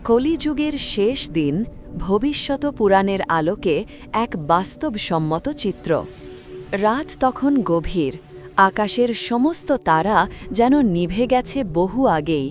কলিযুগের শেষ দিন ভবিষ্যৎ পুরাণের আলোকে এক বাস্তবসম্মত চিত্র। রাত তখন গভীর, আকাশের সমস্ত তারা যেন নিভে গেছে বহু আগেই।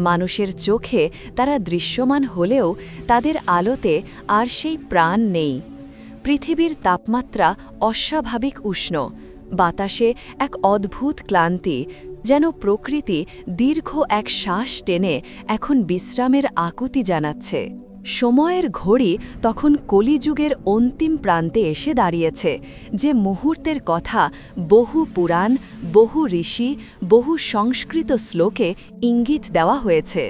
মানুষের চোখে তারা দৃশ্যমান হলেও তাদের আলোতে আর সেই প্রাণ নেই। পৃথিবীর তাপমাত্রা অস্বাভাবিক উষ্ণ, বাতাসে এক অদ্ভুত ক্লান্তি, যেন প্রকৃতি দীর্ঘ এক শ্বাস টেনে এখন বিশ্রামের আকুতি জানাচ্ছে। সময়ের ঘড়ি তখন কলিযুগের অন্তিম প্রান্তে এসে দাঁড়িয়েছে, যে মুহূর্তের কথা বহু পুরাণ, বহু ঋষি, বহু সংস্কৃত শ্লোকে ইঙ্গিত দেওয়া হয়েছে।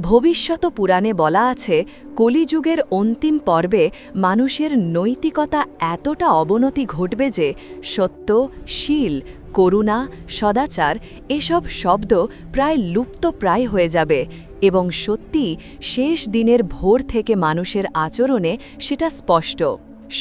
ভবিষ্যৎ পুরাণে বলা আছে, কলিযুগের অন্তিম পর্বে মানুষের নৈতিকতা এতটা অবনতি ঘটবে যে সত্য, শীল, করুণা, সদাচার এসব শব্দ প্রায় লুপ্তপ্রায় হয়ে যাবে, এবং সত্যি শেষ দিনের ভোর থেকে মানুষের আচরণে সেটা স্পষ্ট।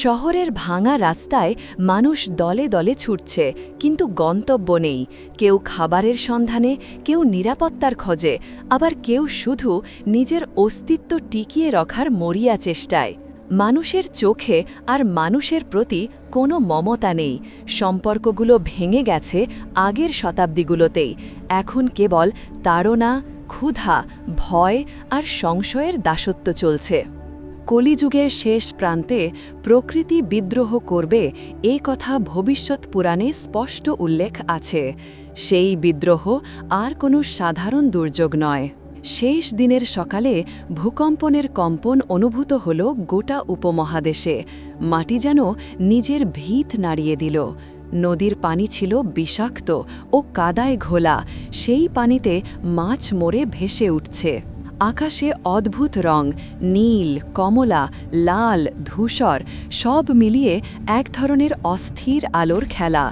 শহরের ভাঙা রাস্তায় মানুষ দলে দলে ছুটছে, কিন্তু গন্তব্য নেই। কেউ খাবারের সন্ধানে, কেউ নিরাপত্তার খোঁজে, আবার কেউ শুধু নিজের অস্তিত্ব টিকিয়ে রাখার মরিয়া চেষ্টায়। মানুষের চোখে আর মানুষের প্রতি কোনো মমতা নেই। সম্পর্কগুলো ভেঙে গেছে আগের শতাব্দীগুলোতেই। এখন কেবল তাড়না, ক্ষুধা, ভয় আর সংশয়ের দাসত্ব চলছে। কলিযুগের শেষ প্রান্তে প্রকৃতি বিদ্রোহ করবে, এ কথা ভবিষ্যৎ পুরাণে স্পষ্ট উল্লেখ আছে। সেই বিদ্রোহ আর কোনো সাধারণ দুর্যোগ নয়। শেষ দিনের সকালে ভূকম্পনের কম্পন অনুভূত হল গোটা উপমহাদেশে। মাটি যেন নিজের ভিত নাড়িয়ে দিল। নদীর পানি ছিল বিষাক্ত ও কাদায় ঘোলা, সেই পানিতে মাছ মরে ভেসে উঠছে। আকাশে অদ্ভুত রং, নীল, কমলা, লাল, ধূসর সব মিলিয়ে এক ধরনের অস্থির আলোর খেলা।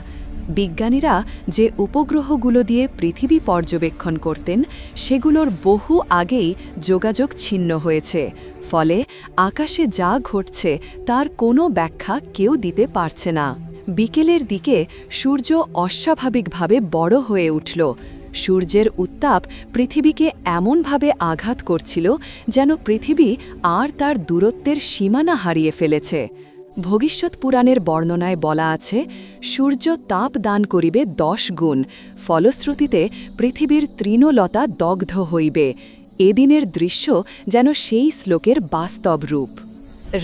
বিজ্ঞানীরা যে উপগ্রহগুলো দিয়ে পৃথিবী পর্যবেক্ষণ করতেন, সেগুলোর বহু আগেই যোগাযোগ ছিন্ন হয়েছে। ফলে আকাশে যা ঘটছে তার কোনো ব্যাখ্যা কেউ দিতে পারছে না। বিকেলের দিকে সূর্য অস্বাভাবিকভাবে বড় হয়ে উঠল। সূর্যের উত্তাপ পৃথিবীকে এমনভাবে আঘাত করছিল যেন পৃথিবী আর তার দূরত্বের সীমানা হারিয়ে ফেলেছে। ভবিষ্যৎ পুরাণের বর্ণনায় বলা আছে, সূর্য তাপ দান করিবে 10 গুণ, ফলশ্রুতিতে পৃথিবীর তৃণলতা দগ্ধ হইবে। এদিনের দৃশ্য যেন সেই শ্লোকের বাস্তব রূপ।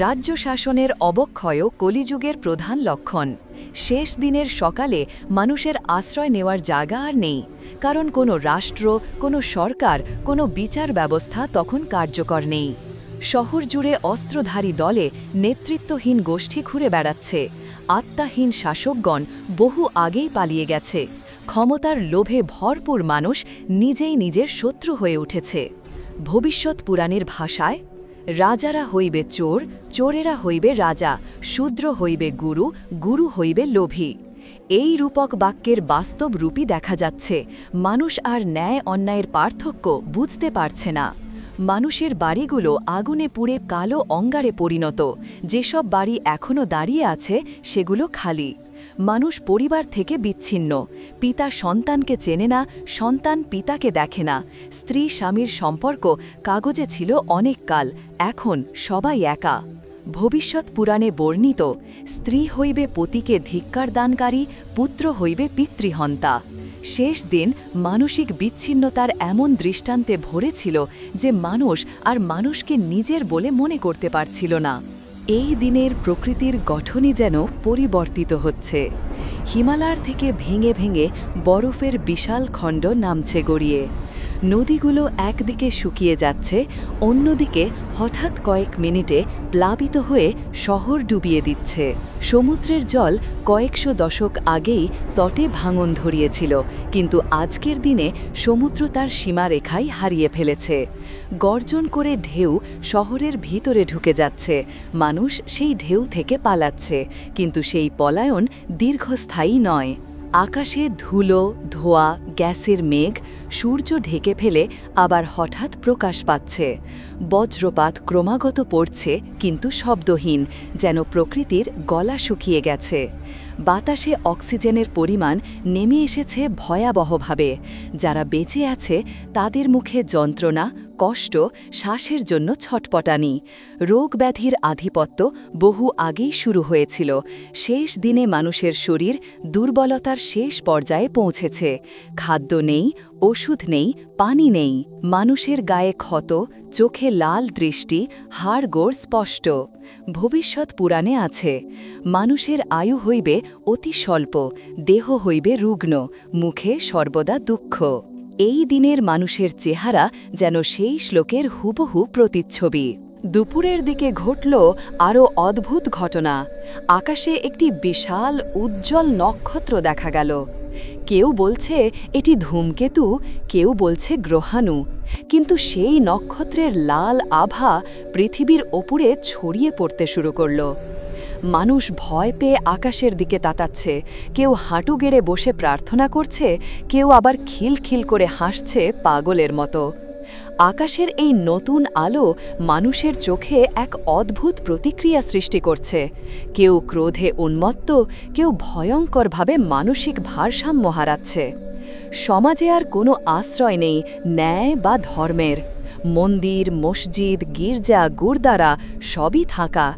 রাজ্য শাসনের অবক্ষয়ও কলিযুগের প্রধান লক্ষণ। শেষ দিনের সকালে মানুষের আশ্রয় নেওয়ার জায়গা আর নেই, কারণ কোনো রাষ্ট্র, কোনো সরকার, কোনো বিচার ব্যবস্থা তখন কার্যকর নেই। শহর জুড়ে অস্ত্রধারী দলে নেতৃত্বহীন গোষ্ঠী ঘুরে বেড়াচ্ছে। আত্মাহীন শাসকগণ বহু আগেই পালিয়ে গেছে। ক্ষমতার লোভে ভরপুর মানুষ নিজেই নিজের শত্রু হয়ে উঠেছে। ভবিষ্যৎ পুরাণের ভাষায়, রাজারা হইবে চোর, চোরেরা হইবে রাজা, শূদ্র হইবে গুরু, গুরু হইবে লোভী। এই রূপক বাক্যের বাস্তব রূপই দেখা যাচ্ছে। মানুষ আর ন্যায় অন্যায়ের পার্থক্য বুঝতে পারছে না। মানুষের বাড়িগুলো আগুনে পুড়ে কালো অঙ্গারে পরিণত। যেসব বাড়ি এখনও দাঁড়িয়ে আছে সেগুলো খালি। মানুষ পরিবার থেকে বিচ্ছিন্ন। পিতা সন্তানকে চেনে না, সন্তান পিতাকে দেখে না। স্ত্রী স্বামীর সম্পর্ক কাগজে ছিল অনেক কাল, এখন সবাই একা। ভবিষ্যৎ পুরাণে বর্ণিত, স্ত্রী হইবে পতিকে ধিক্কার দানকারী, পুত্র হইবে পিতৃহন্তা। শেষ দিন মানসিক বিচ্ছিন্নতার এমন দৃষ্টান্তে ভরেছিল যে মানুষ আর মানুষকে নিজের বলে মনে করতে পারছিল না। এই দিনের প্রকৃতির গঠনই যেন পরিবর্তিত হচ্ছে। হিমালয় থেকে ভেঙে ভেঙে বরফের বিশাল খণ্ড নামছে গড়িয়ে। নদীগুলো একদিকে শুকিয়ে যাচ্ছে, অন্যদিকে হঠাৎ কয়েক মিনিটে প্লাবিত হয়ে শহর ডুবিয়ে দিচ্ছে। সমুদ্রের জল কয়েকশো দশক আগেই তটে ভাঙন ধরিয়েছিল, কিন্তু আজকের দিনে সমুদ্র তার সীমারেখাই হারিয়ে ফেলেছে। গর্জন করে ঢেউ শহরের ভিতরে ঢুকে যাচ্ছে। মানুষ সেই ঢেউ থেকে পালাচ্ছে, কিন্তু সেই পলায়ন দীর্ঘস্থায়ী নয়। আকাশে ধুলো, ধোঁয়া, গ্যাসের মেঘ সূর্য ঢেকে ফেলে আবার হঠাৎ প্রকাশ পাচ্ছে। বজ্রপাত ক্রমাগত পড়ছে, কিন্তু শব্দহীন, যেন প্রকৃতির গলা শুকিয়ে গেছে। বাতাসে অক্সিজেনের পরিমাণ নেমে এসেছে ভয়াবহভাবে। যারা বেঁচে আছে তাদের মুখে যন্ত্রণা, কষ্ট, শ্বাসের জন্য ছটপটানি। রোগব্যাধির আধিপত্য বহু আগেই শুরু হয়েছিল। শেষ দিনে মানুষের শরীর দুর্বলতার শেষ পর্যায়ে পৌঁছেছে। খাদ্য নেই, ওষুধ নেই, পানি নেই। মানুষের গায়ে ক্ষত, চোখে লাল দৃষ্টি, হাড়গোড় স্পষ্ট। ভবিষ্যৎ পুরাণে আছে, মানুষের আয়ু হইবে অতি স্বল্প, দেহ হইবে রুগ্ন, মুখে সর্বদা দুঃখ। এই দিনের মানুষের চেহারা যেন সেই শ্লোকের হুবহু প্রতিচ্ছবি। দুপুরের দিকে ঘটল আরও অদ্ভুত ঘটনা। আকাশে একটি বিশাল উজ্জ্বল নক্ষত্র দেখা গেল। কেউ বলছে এটি ধূমকেতু, কেউ বলছে গ্রহাণু, কিন্তু সেই নক্ষত্রের লাল আভা পৃথিবীর ওপরে ছড়িয়ে পড়তে শুরু করল। মানুষ ভয় পেয়ে আকাশের দিকে তাকাচ্ছে, কেউ হাঁটু গেড়ে বসে প্রার্থনা করছে, কেউ আবার খিলখিল করে হাসছে পাগলের মতো। আকাশের এই নতুন আলো মানুষের চোখে এক অদ্ভুত প্রতিক্রিয়া সৃষ্টি করছে। কেউ ক্রোধে উন্মত্ত, কেউ ভয়ঙ্করভাবে মানসিক ভারসাম্য হারাচ্ছে। সমাজে আর কোনো আশ্রয় নেই ন্যায় বা ধর্মের। মন্দির, মসজিদ, গির্জা, গুরদ্বারা সবই থাকা।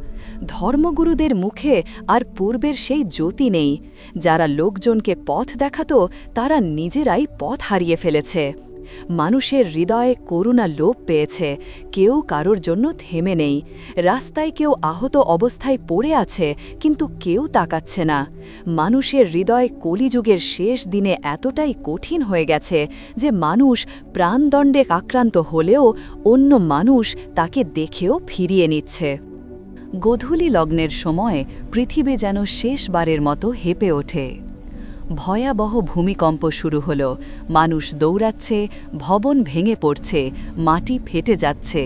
ধর্মগুরুদের মুখে আর পূর্বের সেই জ্যোতি নেই। যারা লোকজনকে পথ দেখাতো তারা নিজেরাই পথ হারিয়ে ফেলেছে। মানুষের হৃদয়ে করুণা লোপ পেয়েছে, কেউ কারোর জন্য থেমে নেই। রাস্তায় কেউ আহত অবস্থায় পড়ে আছে, কিন্তু কেউ তাকাচ্ছে না। মানুষের হৃদয় কলিযুগের শেষ দিনে এতটাই কঠিন হয়ে গেছে যে মানুষ প্রাণদণ্ডে আক্রান্ত হলেও অন্য মানুষ তাকে দেখেও ফিরিয়ে নিচ্ছে। গোধূলি লগ্নের সময় পৃথিবী যেন শেষবারের মতো হেঁপে ওঠে। ভয়াবহ ভূমিকম্প শুরু হল, মানুষ দৌড়াচ্ছে, ভবন ভেঙে পড়ছে, মাটি ফেটে যাচ্ছে।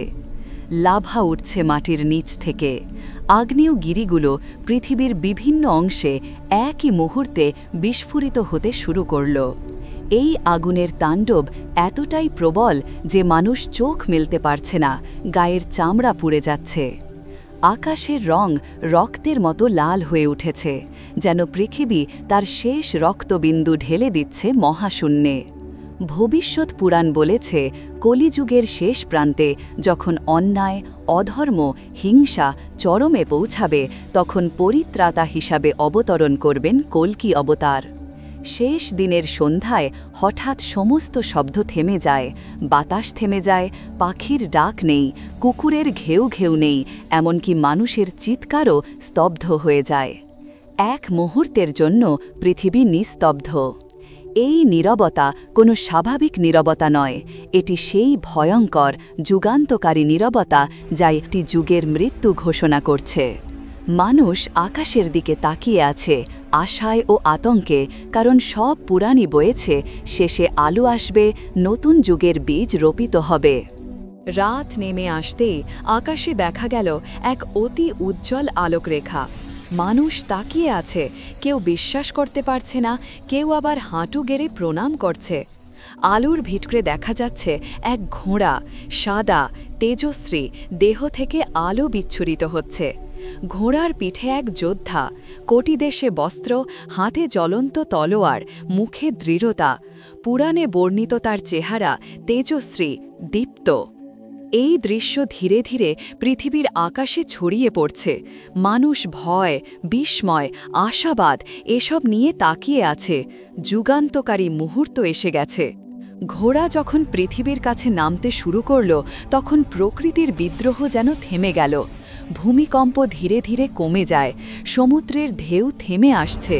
লাভা উঠছে মাটির নিচ থেকে। আগ্নেয়গিরিগুলো পৃথিবীর বিভিন্ন অংশে একই মুহূর্তে বিস্ফোরিত হতে শুরু করল। এই আগুনের তাণ্ডব এতটাই প্রবল যে মানুষ চোখ মেলতে পারছে না, গায়ের চামড়া পুড়ে যাচ্ছে। আকাশের রং রক্তের মতো লাল হয়ে উঠেছে, যেন পৃথিবী তার শেষ রক্তবিন্দু ঢেলে দিচ্ছে মহাশূন্যে। ভবিষ্যৎ পুরাণ বলেছে, কলিযুগের শেষ প্রান্তে যখন অন্যায়, অধর্ম, হিংসা চরমে পৌঁছাবে, তখন পরিত্রাতা হিসাবে অবতরণ করবেন কল্কি অবতার। শেষ দিনের সন্ধ্যায় হঠাৎ সমস্ত শব্দ থেমে যায়, বাতাস থেমে যায়, পাখির ডাক নেই, কুকুরের ঘেউ ঘেউ নেই, এমনকি মানুষের চিৎকারও স্তব্ধ হয়ে যায়। এক মুহূর্তের জন্য পৃথিবী নিস্তব্ধ। এই নীরবতা কোনো স্বাভাবিক নীরবতা নয়, এটি সেই ভয়ঙ্কর, যুগান্তকারী নীরবতা যা একটি যুগের মৃত্যু ঘোষণা করছে। মানুষ আকাশের দিকে তাকিয়ে আছে আশায় ও আতঙ্কে, কারণ সব পুরাণই বয়েছে শেষে আলো আসবে, নতুন যুগের বীজ রোপিত হবে। রাত নেমে আসতেই আকাশে দেখা গেল এক অতি উজ্জ্বল আলোকরেখা। মানুষ তাকিয়ে আছে, কেউ বিশ্বাস করতে পারছে না, কেউ আবার হাঁটু গেড়ে প্রণাম করছে। আলোর ভিতরে দেখা যাচ্ছে এক ঘোড়া, সাদা, তেজস্বী, দেহ থেকে আলো বিচ্ছুরিত হচ্ছে। ঘোড়ার পিঠে এক যোদ্ধা, কোটিদেশে বস্ত্র, হাতে জ্বলন্ত তলোয়ার, মুখে দৃঢ়তা। পুরাণে বর্ণিত তার চেহারা তেজস্বী, দীপ্ত। এই দৃশ্য ধীরে ধীরে পৃথিবীর আকাশে ছড়িয়ে পড়ছে। মানুষ ভয়, বিস্ময়, আশাবাদ এসব নিয়ে তাকিয়ে আছে। যুগান্তকারী মুহূর্ত এসে গেছে। ঘোড়া যখন পৃথিবীর কাছে নামতে শুরু করল, তখন প্রকৃতির বিদ্রোহ যেন থেমে গেল। ভূমিকম্প ধীরে ধীরে কমে যায়, সমুদ্রের ঢেউ থেমে আসছে,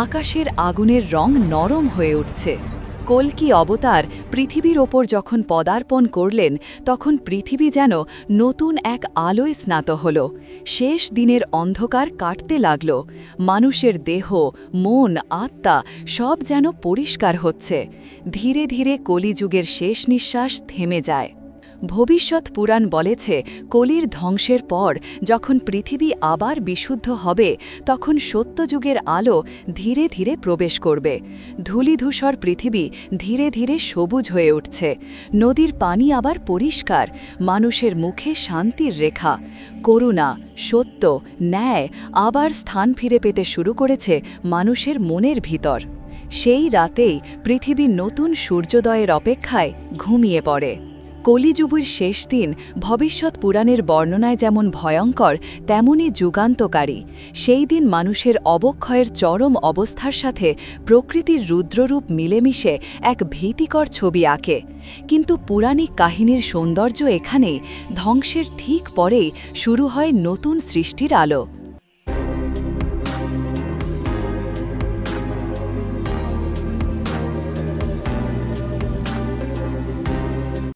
আকাশের আগুনের রং নরম হয়ে উঠছে। কল্কি অবতার পৃথিবীর ওপর যখন পদার্পণ করলেন, তখন পৃথিবী যেন নতুন এক আলোয় স্নাত হল। শেষ দিনের অন্ধকার কাটতে লাগল। মানুষের দেহ, মন, আত্মা সব যেন পরিষ্কার হচ্ছে। ধীরে ধীরে কলিযুগের শেষ নিঃশ্বাস থেমে যায়। ভবিষ্যৎ পুরাণ বলেছে, কলির ধ্বংসের পর যখন পৃথিবী আবার বিশুদ্ধ হবে, তখন সত্যযুগের আলো ধীরে ধীরে প্রবেশ করবে। ধূলিধূসর পৃথিবী ধীরে ধীরে সবুজ হয়ে উঠছে। নদীর পানি আবার পরিষ্কার, মানুষের মুখে শান্তির রেখা। করুণা, সত্য, ন্যায় আবার স্থান ফিরে পেতে শুরু করেছে মানুষের মনের ভিতর। সেই রাতেই পৃথিবী নতুন সূর্যোদয়ের অপেক্ষায় ঘুমিয়ে পড়ে। কলিযুগের শেষ দিন ভবিষ্যৎ পুরাণের বর্ণনায় যেমন ভয়ঙ্কর তেমনি যুগান্তকারী। সেই দিন মানুষের অবক্ষয়ের চরম অবস্থার সাথে প্রকৃতির রুদ্ররূপ মিলেমিশে এক ভীতিকর ছবি আঁকে। কিন্তু পুরাণিক কাহিনীর সৌন্দর্য এখানেই, ধ্বংসের ঠিক পরেই শুরু হয় নতুন সৃষ্টির আলো।